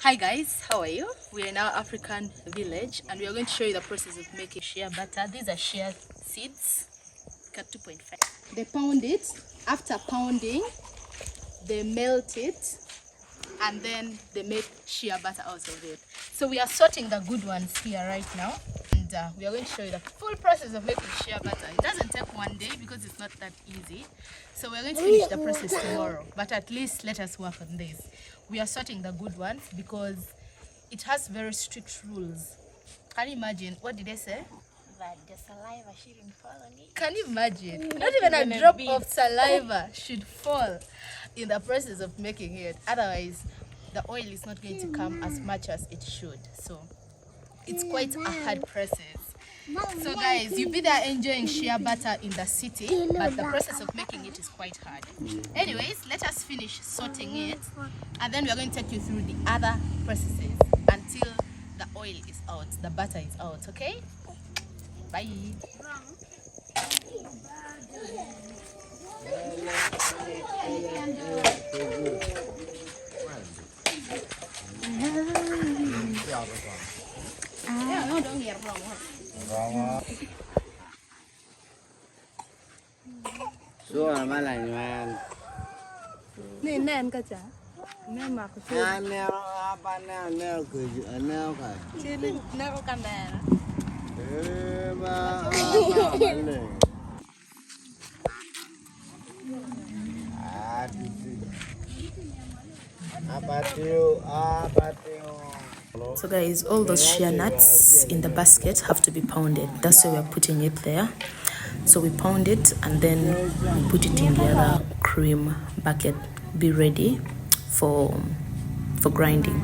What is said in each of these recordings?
Hi guys, how are you? We are in our African village and we are going to show you the process of making shea butter. These are shea seeds, cut 2.5. They pound it. After pounding, they melt it and then they make shea butter out of it. So we are sorting the good ones here right now, and we are going to show you the full process of making shea butter. It doesn't take one day because it's not that easy. So we're going to finish the process tomorrow, but at least let us work on this. We are sorting the good ones because it has very strict rules. Can you imagine? What did they say? That the saliva shouldn't fall on it. Can you imagine? Not even a drop of saliva should fall in the process of making it. Otherwise, the oil is not going to come as much as it should. So it's quite a hard process. So guys, you'll be there enjoying shea butter in the city, but the process of making it is quite hard. Anyways, let us finish sorting it, and then we're going to take you through the other processes until the oil is out, the butter is out, okay? Bye. Suara malah man. Nih nen kaca. Nen mak. Anel apa anel kerja anel kan? Cili nen kamera. Mana? Apa tu? So guys, all those shea nuts in the basket have to be pounded. That's why we're putting it there. So we pound it and then we put it in the other cream bucket. Be ready for grinding.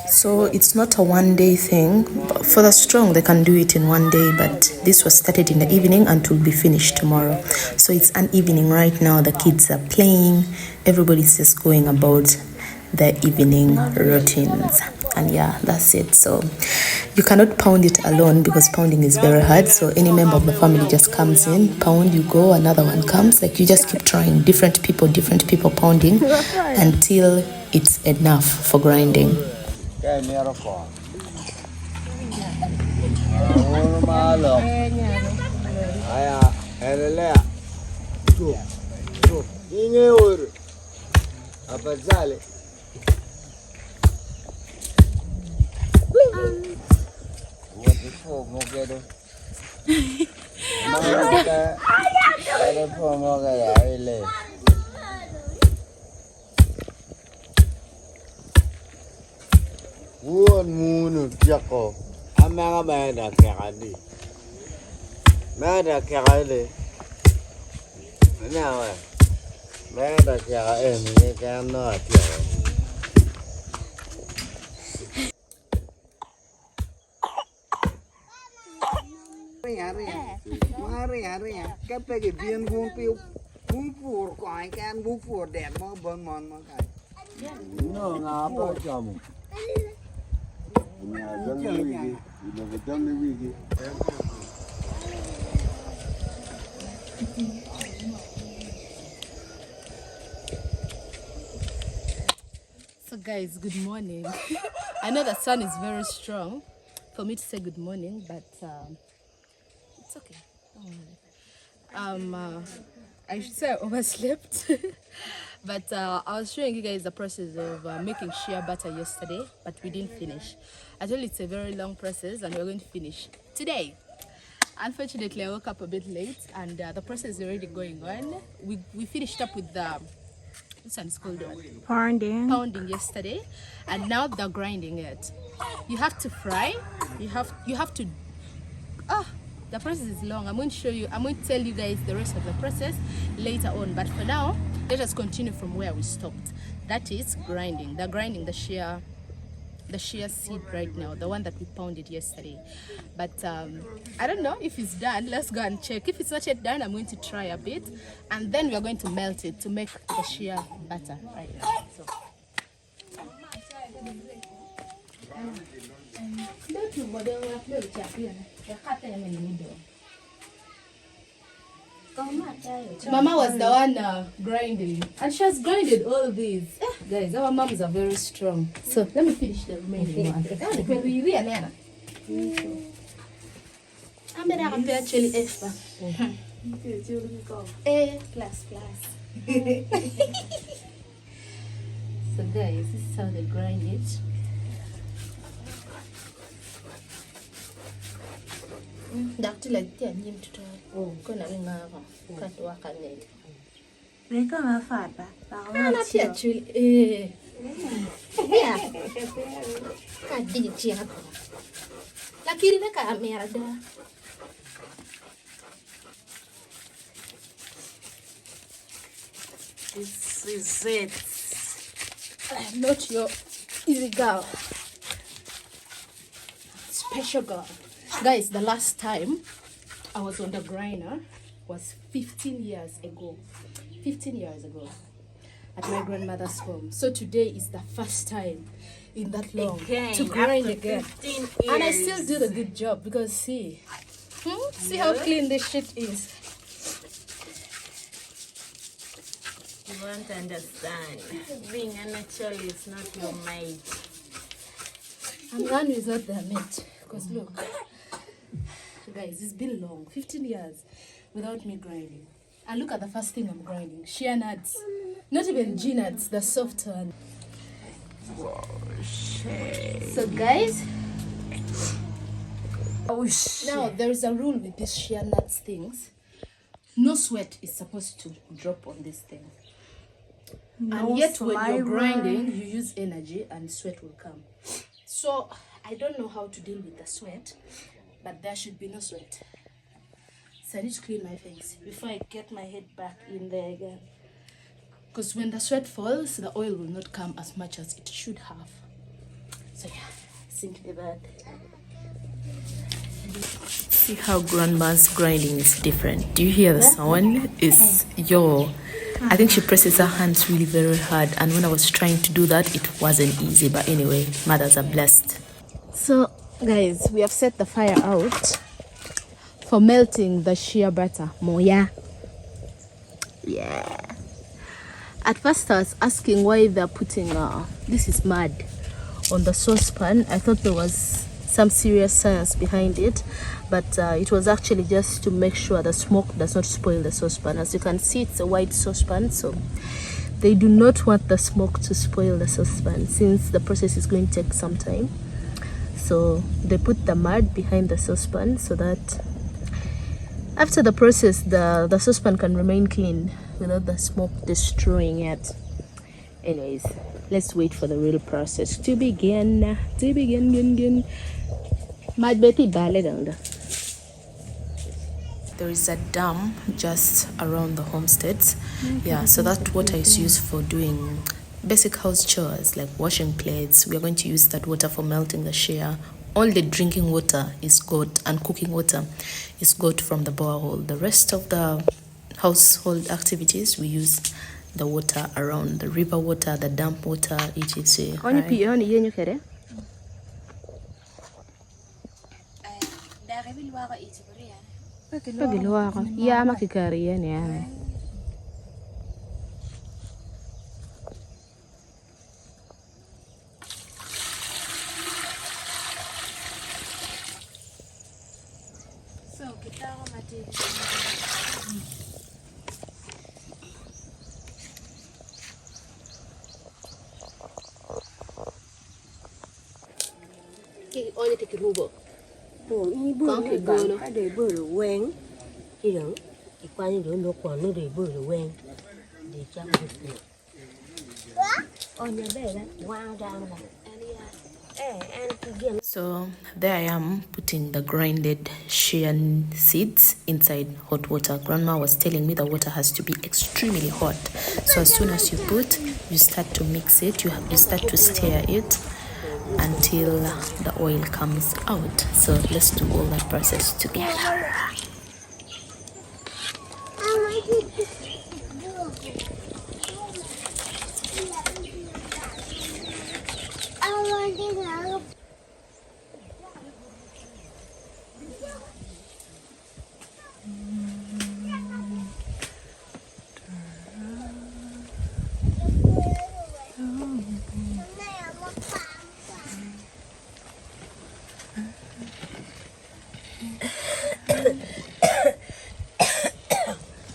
So it's not a one-day thing. For the strong, they can do it in one day, but this was started in the evening and will be finished tomorrow. So it's an evening right now. The kids are playing. Everybody's just going about their evening routines. And yeah, that's it. So you cannot pound it alone because pounding is very hard. So any member of the family just comes in, pound, you go, another one comes. Like you just keep trying, different people pounding until it's enough for grinding. Cái cái viên vuông piu vuông phù quái can vuông phù đẹp mà bơn mòn mà cái nó ngáp đó chồng nhà dân đi đi mà dân đi So guys, good morning. I know the sun is very strong for me to say good morning, but it's okay. Don't worry. I should say I overslept. But I was showing you guys the process of making shea butter yesterday, but we didn't finish. I told you it's a very long process and we're going to finish today. Unfortunately, I woke up a bit late and the process is already going on. We finished up with the this one is called pounding yesterday, and now they're grinding it. You have to fry. You have to. The process is long. I'm going to show you. I'm going to tell you guys the rest of the process later on. But for now, let us continue from where we stopped. That is grinding. They're grinding the shea seed right now, the one that we pounded yesterday. But I don't know if it's done. Let's go and check. If it's not yet done, I'm going to try a bit, and then we're going to melt it to make the shea butter right now. So Mama was the one grinding, and she has grinded all these. Guys, our moms are very strong. So let me finish the remaining one. I'm actually extra. Plus. So guys, this is how they grind it. Doctor like the name to try. Oh, gonna ring over. Can't work on it. They come a fat back. Not actually. Yeah. I did it. Lucky the camera. This is it. I'm not your easy girl. Special girl. Guys, the last time I was on the grinder was 15 years ago. 15 years ago at my grandmother's home. So today is the first time in that long to grind again. And I still do the good job because see how clean this shit is. You won't understand. Being a natural is not your mate. And one is not their mate. Because look, guys, it's been long, 15 years without me grinding. And look at the first thing I'm grinding, shea nuts. Not even G nuts, the soft one. Whoa, Shea. So guys, Oh, Shea. now there is a rule with these shea nuts things. No sweat is supposed to drop on this thing. And yet when you're grinding, you use energy and sweat will come. So I don't know how to deal with the sweat, but there should be no sweat. So I need to clean my face before I get my head back in there again. Because when the sweat falls, the oil will not come as much as it should have. So yeah, simply that. See how grandma's grinding is different. Do you hear the sound? It's yo. I think she presses her hands really very hard, and when I was trying to do that, it wasn't easy. But anyway, mothers are blessed. So guys, we have set the fire out for melting the shea butter. Moya. Yeah. At first I was asking why they're putting this is mud on the saucepan. I thought there was some serious science behind it, but it was actually just to make sure the smoke does not spoil the saucepan. As you can see, it's a white saucepan, so they do not want the smoke to spoil the saucepan since the process is going to take some time. So they put the mud behind the saucepan so that after the process the saucepan can remain clean without the smoke destroying it. Anyways, let's wait for the real process to begin. There is a dam just around the homesteads. Yeah, so that water is used for doing basic house chores like washing plates. We are going to use that water for melting the shea. All the drinking water is got and cooking water is got from the borehole. The rest of the household activities we use the water around, the river water, the dam water, etc. Right? So there I am putting the grinded shea seeds inside hot water. Grandma was telling me the water has to be extremely hot. So as soon as you put, you start to mix it, you start to stir it until the oil comes out. So let's do all that process together.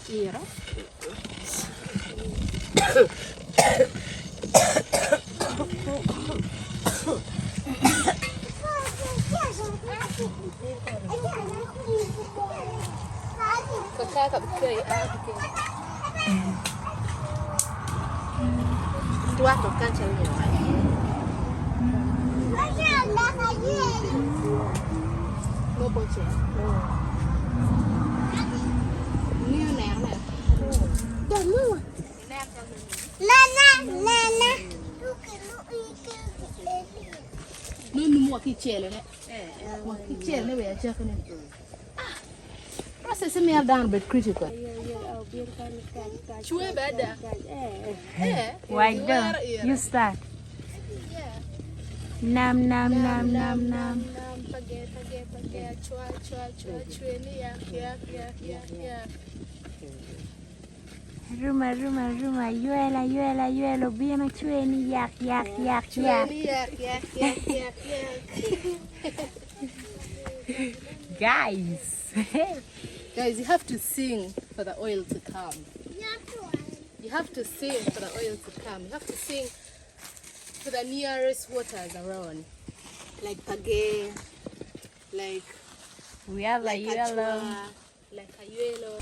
Ira. Kakak betul ya. Tua kakak cari Mua bột chè. Như nè nè. Đừng mua. Nó mua cái chè này. Mua cái chè này về chơi cái này. Process me have done but critical. Chue beda. Why don't you start? Nam nam nam nam nam. Page, chua ni ya. Ruma yuela bien chueni yak. Guys, you have to sing for the oil to come. You have to sing for the oil to come. You have to sing to the nearest waters around. Like Page, like Yuela. like Ayuelo.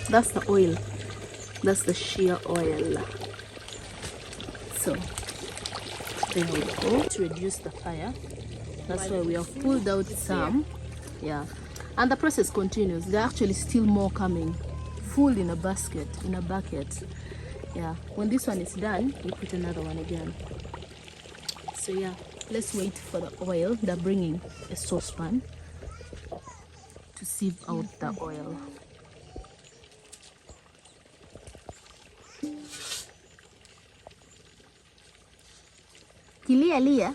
That's the oil. That's the shea oil. So there we go. To reduce the fire. That's why we have pulled out some. Yeah. And the process continues. There are actually still more coming. Full in a basket, in a bucket. Yeah. When this one is done, we put another one again. So yeah, let's wait for the oil. They're bringing a saucepan to sieve out the oil. Kilia lia.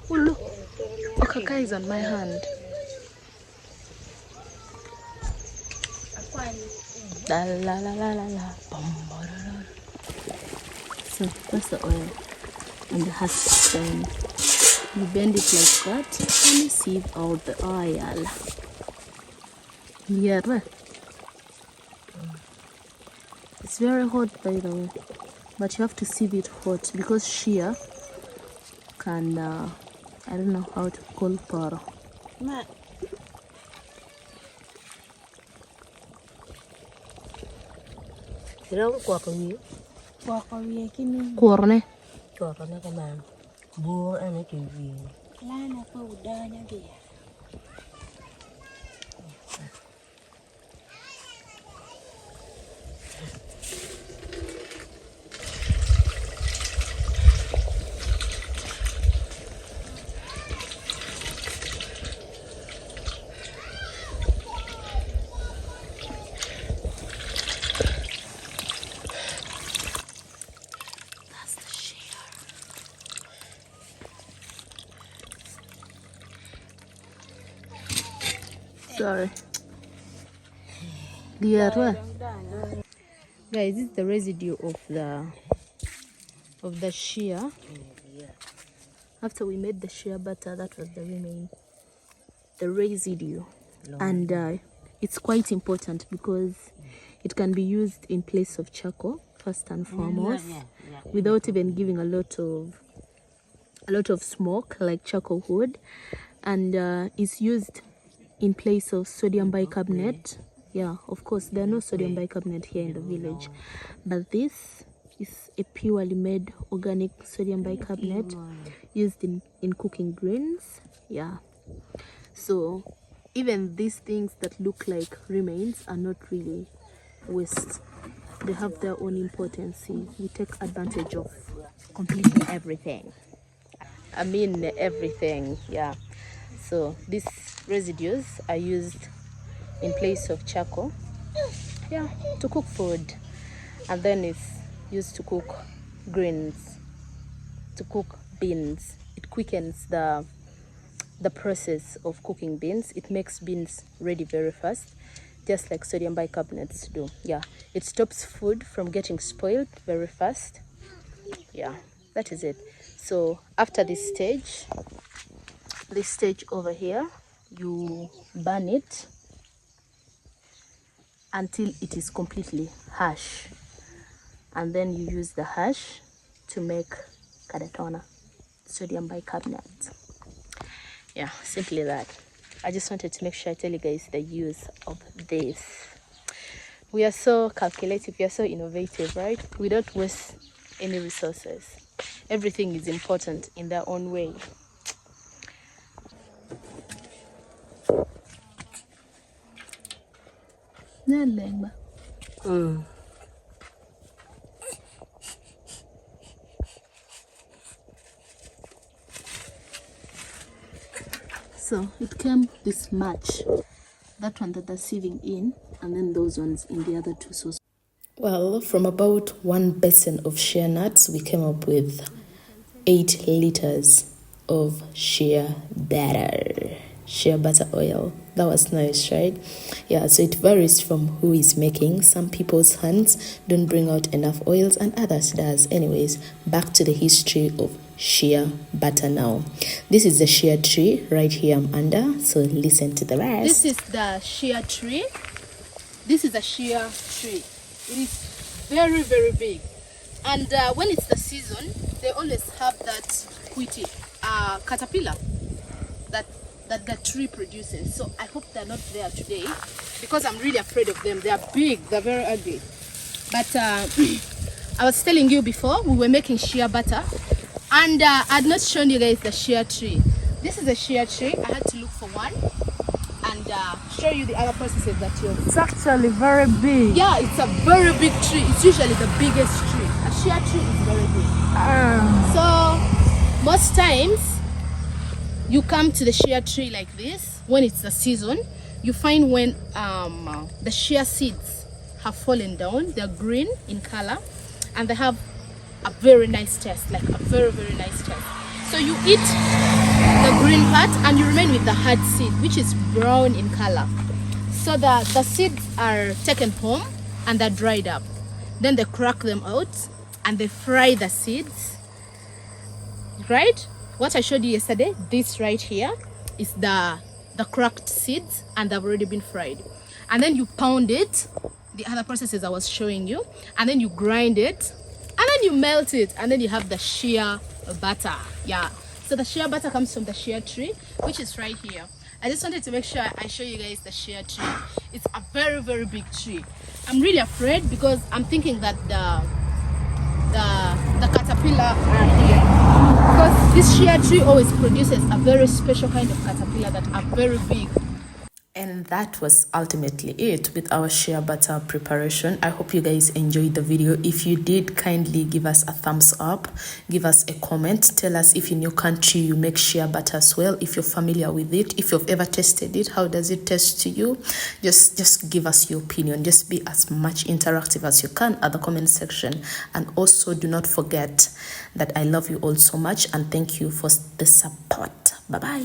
Oh look, the kaka is on my hand. La la la la la la. So that's the oil and the husk then. You bend it like that and you sieve out the oil. Yeah. It's very hot by the way, but you have to sieve it hot because shea can, I don't know how to call paro. Corne. Sorry. Guys, this is the residue of the shea. After we made the shea butter, that was the remain. the residue, and it's quite important because it can be used in place of charcoal first and foremost, without even giving a lot of smoke like charcoal would, and it's used in place of sodium bicarbonate. Yeah, of course there are no sodium bicarbonate here in the village, but this is a purely made organic sodium bicarbonate used in cooking greens. Yeah, so even these things that look like remains are not really waste. They have their own importance. We take advantage of completely everything. I mean everything. Yeah, so these residues are used in place of charcoal, yeah, to cook food, and then it's used to cook greens, to cook beans. It quickens the process of cooking beans. It makes beans ready very fast, just like sodium bicarbonates do. Yeah, it stops food from getting spoiled very fast. Yeah, that is it. So after this stage over here, you burn it until it is completely harsh, and then you use the harsh to make catatona, sodium bicarbonate. Yeah, simply that. I just wanted to make sure I tell you guys the use of this. We are so calculative, we are so innovative, right? We don't waste any resources. Everything is important in their own way. So it came this much, that one that they're sieving in, and then those ones in the other two sauces. Well, from about 1 basin of shea nuts, we came up with 8 liters of shea butter. Shea butter oil. That was nice, right? Yeah, so it varies from who is making. Some people's hands don't bring out enough oils and others does. Anyways, back to the history of shea butter now. This is the shea tree right here I'm under, so listen to the rest. This is the shea tree. This is a shea tree. It is very, very big. And when it's the season, they always have that caterpillar that the tree produces. So I hope they're not there today because I'm really afraid of them. They are big, they're very ugly. But I was telling you before, we were making shea butter, and I had not shown you guys the shea tree. This is a shea tree. I had to look for one and show you the other processes that you. It's actually very big. Yeah, it's a very big tree. It's usually the biggest tree. A shea tree is very big. So most times you come to the shea tree like this when it's the season. You find when the shea seeds have fallen down, they're green in color, and they have a very nice taste, like a very, very nice taste. So you eat the green part and you remain with the hard seed, which is brown in color. So the seeds are taken home and they're dried up. Then they crack them out and they fry the seeds, right? What I showed you yesterday, this right here, is the cracked seeds, and they've already been fried. And then you pound it, the other processes I was showing you, and then you grind it, and then you melt it, and then you have the shea butter. Yeah, so the shea butter comes from the shea tree, which is right here. I just wanted to make sure I show you guys the shea tree. It's a very, very big tree. I'm really afraid because I'm thinking that the caterpillar are here. Because this shea tree always produces a very special kind of caterpillar that are very big. And that was ultimately it with our shea butter preparation. I hope you guys enjoyed the video. If you did, kindly give us a thumbs up, give us a comment, tell us if in your country you make shea butter as well, if you're familiar with it, if you've ever tested it, how does it taste to you. Just give us your opinion. Just be as much interactive as you can at the comment section. And also do not forget that I love you all so much and thank you for the support. Bye bye.